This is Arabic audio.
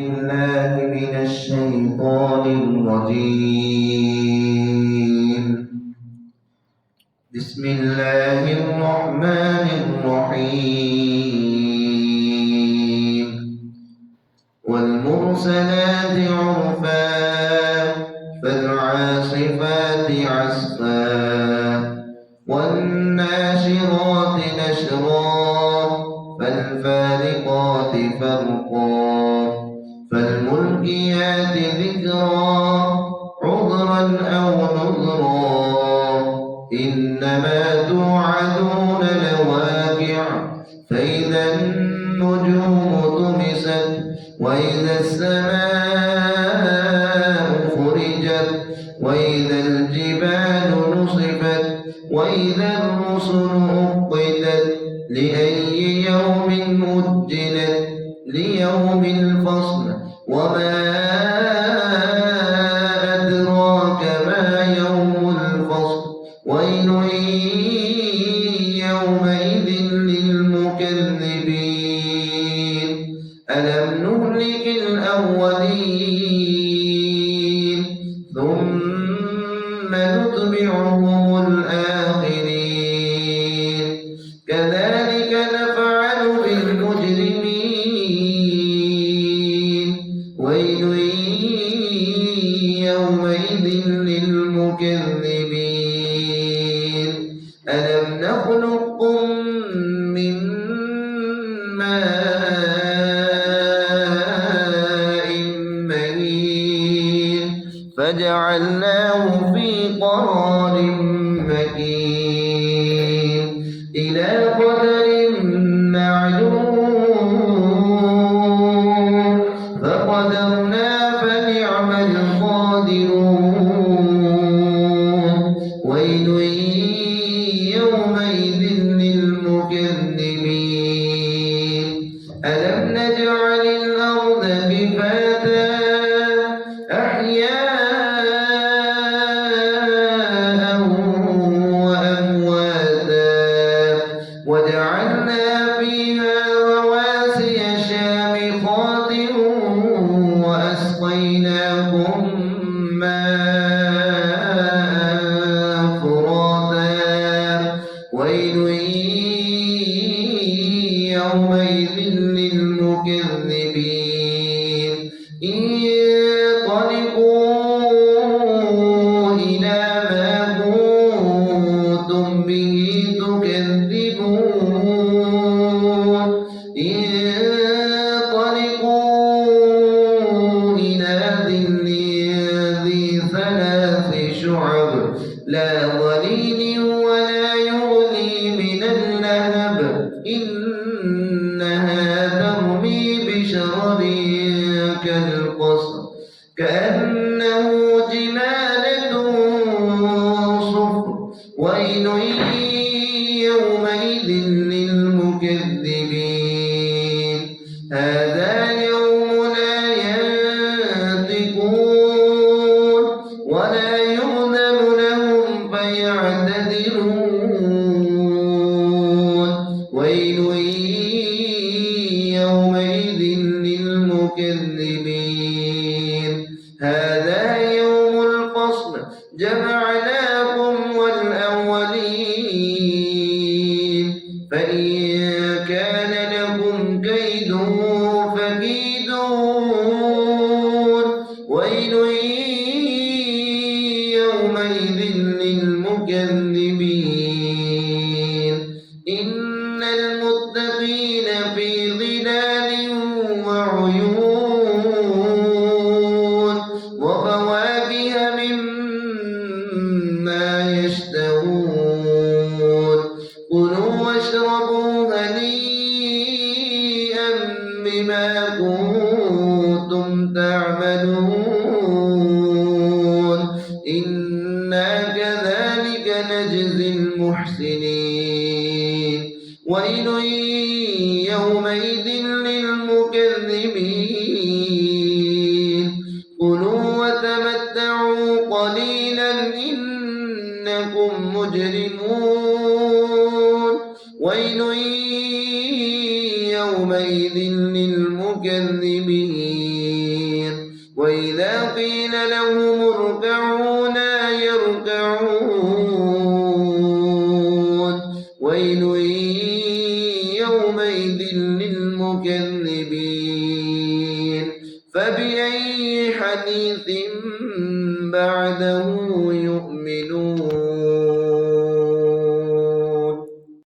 الله من الشيطان الرجيم. بسم الله الرحمن الرحيم. والمرسلات عرفا فالعاصفات عصفا والناشرات نشرا فالفارقات فرقا فالملقيات ذكرا عذرا أو نذرا إنما توعدون لواقع فإذا النجوم طمست وإذا السماء فرجت وإذا الجبال نصفت وإذا الرسل أقتت لأي يوم أجلت ليوم الفصل وما أدراك ما يوم الفصل ويل يومئذ للمكذبين ألم نهلك الأولين ثم نتبعهم الآخرين كذلك نفعل بالمجرمين ويل يومئذ للمكذبين ألم نخلقكم من ماء مهين فجعلناه في قرار مكين إلى قدر معلوم فقدرنا فنعم القادرون ويل يومئذ للمكذبين ألم نجعل الأرض كفاتا أحياء وأمواتا وجعلنا فيها رواسي شامخات وأسقيناكم ماء فراتا ويل يومئذ للمكذبين انطلقوا إلى ما كنتم به تكذبون انطلقوا إلى ظل ذي ثلاث شعب لا ظليل ولا يغني من اللهب إنها ترمي بشرر كالقصر كأنه جمالة صفر ويل يومئذ للمكذبين هذا يومنا ينطقون ولا يؤذن لهم فيعتذرون ويل يومئذ للمكذبين هذا يوم الفصل جمعناكم والأولين فإن كان لكم كيد فكيدون ويل يومئذ للمكذبين إن المتقين في ظلال وعيون وفواكه مما يشتهون كلوا واشربوا هنيئا بما كنتم تعملون إنا كذلك نجزي المحسنين ويل يومئذ للمكذبين كلوا وتمتعوا قليلا إنكم مجرمون ويل يومئذ للمكذبين وإذا قيل لهم اركعوا لا يركعون ويل يومئذ للمكذبين فبأي حديث بعده يؤمنون